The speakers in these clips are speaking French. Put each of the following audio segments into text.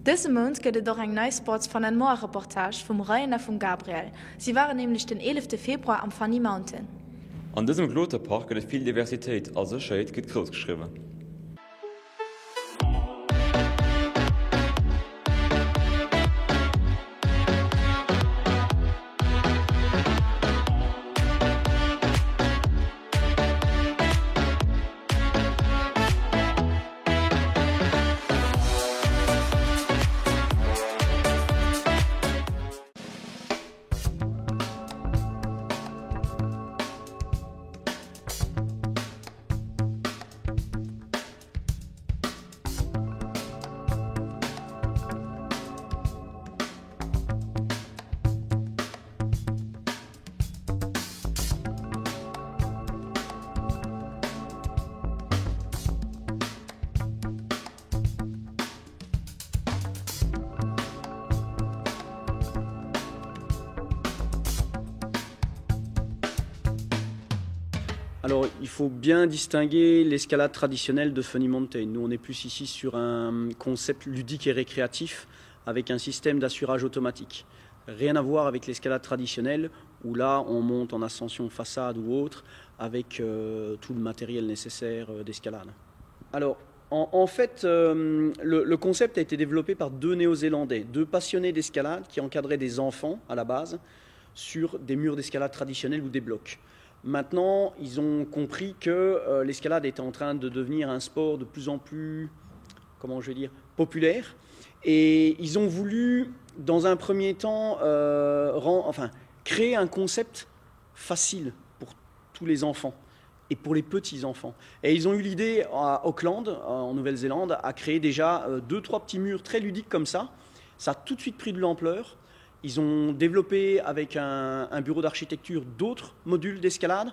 Diesen Monat gibt es doch ein neues Spots von einer Moor-Reportage vom Rainer von Gabriel. Sie waren nämlich den 11. Februar am Funny Mountain. An diesem Gloterpark gibt es viel Diversität, also Shade geht groß geschrieben. Alors, il faut bien distinguer l'escalade traditionnelle de Funny Mountain. Nous, on est plus ici sur un concept ludique et récréatif avec un système d'assurage automatique. Rien à voir avec l'escalade traditionnelle où là, on monte en ascension façade ou autre avec tout le matériel nécessaire d'escalade. Alors, en fait, le concept a été développé par deux Néo-Zélandais, deux passionnés d'escalade qui encadraient des enfants à la base sur des murs d'escalade traditionnels ou des blocs. Maintenant, ils ont compris que l'escalade était en train de devenir un sport de plus en plus, populaire. Et ils ont voulu, dans un premier temps, créer un concept facile pour tous les enfants et pour les petits-enfants. Et ils ont eu l'idée à Auckland, en Nouvelle-Zélande, à créer déjà 2-3 petits murs très ludiques comme ça. Ça a tout de suite pris de l'ampleur. Ils ont développé avec un bureau d'architecture d'autres modules d'escalade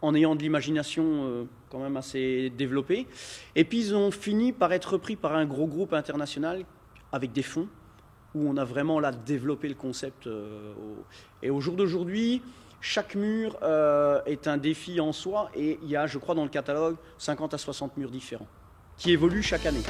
en ayant de l'imagination quand même assez développée. Et puis ils ont fini par être repris par un gros groupe international avec des fonds où on a vraiment là développé le concept. Et au jour d'aujourd'hui, chaque mur est un défi en soi et il y a, je crois, dans le catalogue 50 à 60 murs différents qui évoluent chaque année.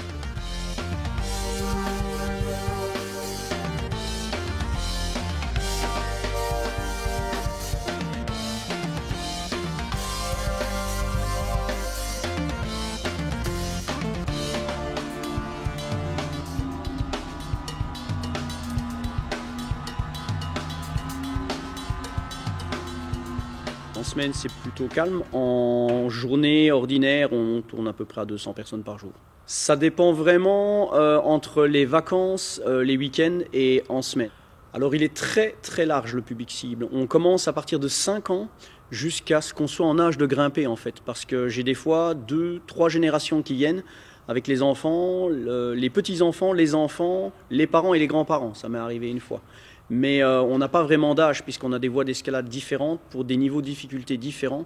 En semaine, c'est plutôt calme. En journée ordinaire, on tourne à peu près à 200 personnes par jour. Ça dépend vraiment entre les vacances, les week-ends et en semaine. Alors, il est très très large le public cible. On commence à partir de 5 ans jusqu'à ce qu'on soit en âge de grimper en fait. Parce que j'ai des fois 2-3 générations qui viennent avec les enfants, les petits-enfants, les enfants, les parents et les grands-parents. Ça m'est arrivé une fois. Mais on n'a pas vraiment d'âge puisqu'on a des voies d'escalade différentes pour des niveaux de difficulté différents.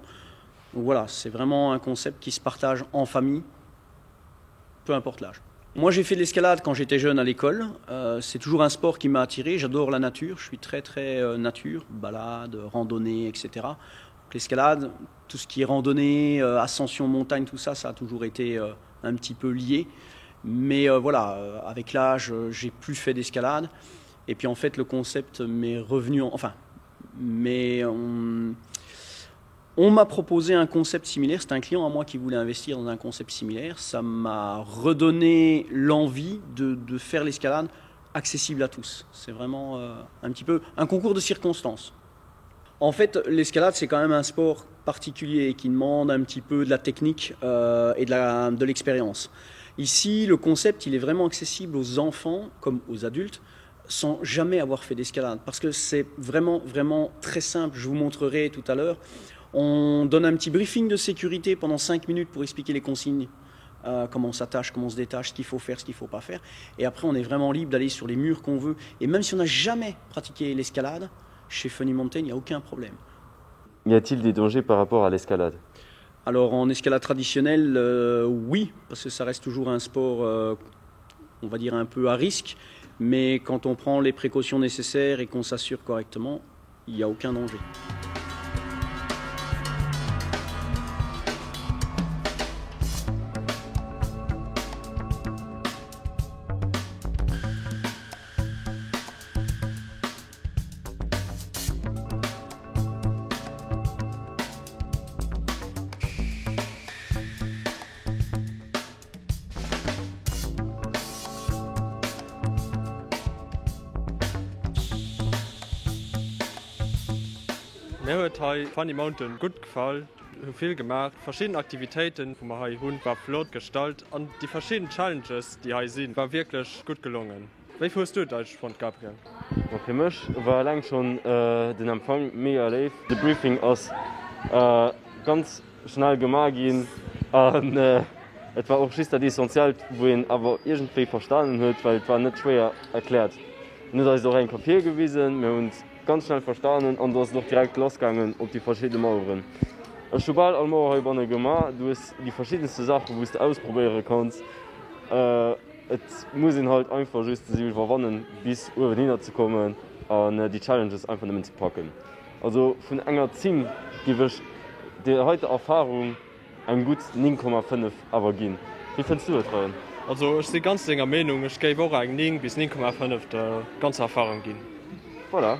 Donc voilà, c'est vraiment un concept qui se partage en famille, peu importe l'âge. Moi j'ai fait de l'escalade quand j'étais jeune à l'école. C'est toujours un sport qui m'a attiré, j'adore la nature, je suis très très nature, balade, randonnée, etc. Donc, l'escalade, tout ce qui est randonnée, ascension, montagne, tout ça, ça a toujours été un petit peu lié. Mais voilà, avec l'âge, j'ai plus fait d'escalade. Et puis en fait, le concept m'est revenu, on m'a proposé un concept similaire. C'était un client à moi qui voulait investir dans un concept similaire. Ça m'a redonné l'envie de faire l'escalade accessible à tous. C'est vraiment un petit peu un concours de circonstances. En fait, l'escalade, c'est quand même un sport particulier qui demande un petit peu de la technique et de l'expérience. Ici, le concept, il est vraiment accessible aux enfants comme aux adultes, sans jamais avoir fait d'escalade, parce que c'est vraiment, vraiment très simple. Je vous montrerai tout à l'heure. On donne un petit briefing de sécurité pendant 5 minutes pour expliquer les consignes, comment on s'attache, comment on se détache, ce qu'il faut faire, ce qu'il ne faut pas faire. Et après, on est vraiment libre d'aller sur les murs qu'on veut. Et même si on n'a jamais pratiqué l'escalade, chez Funny Mountain, il n'y a aucun problème. Y a-t-il des dangers par rapport à l'escalade ? Alors, en escalade traditionnelle, oui, parce que ça reste toujours un sport, on va dire, un peu à risque. Mais quand on prend les précautions nécessaires et qu'on s'assure correctement, il n'y a aucun danger. Mir huet Funny Mountain gut gefallen, viel gemacht, verschiedene Aktivitäten vu Hund war flott gestalt an die verschiedenen Challenges, die ha sind, war wirklich gut gelungen. Wie fust du Deutsch von Gabriel? Für mich war lang schon den Empfang mega live. Das Briefing aus ganz schnell gemacht gehen. Und es war auch schlicht essentiell, wo ihn aber irgendwie verstanden hat, weil es war nicht schwer erklärt. Nicht als auch ein Papier gewesen, wir haben uns ganz schnell verstanden und das ist noch direkt losgegangen auf die verschiedenen Mauern. Ich habe bald alle gemacht, du hast die verschiedensten Sachen, die du ausprobieren kannst. Es muss ihn halt einfach just sich überwannen, bis über hinzukommen und die Challenges einfach nicht zu packen. Also von enger 10 gebe ich der heute Erfahrung ein gut 9,5 aber gehen. Wie findest du das, Ryan? Also ich sehe ganz länger Meinung, ich gebe auch ein 9 bis 9,5 der ganze Erfahrung gehen. Voilà.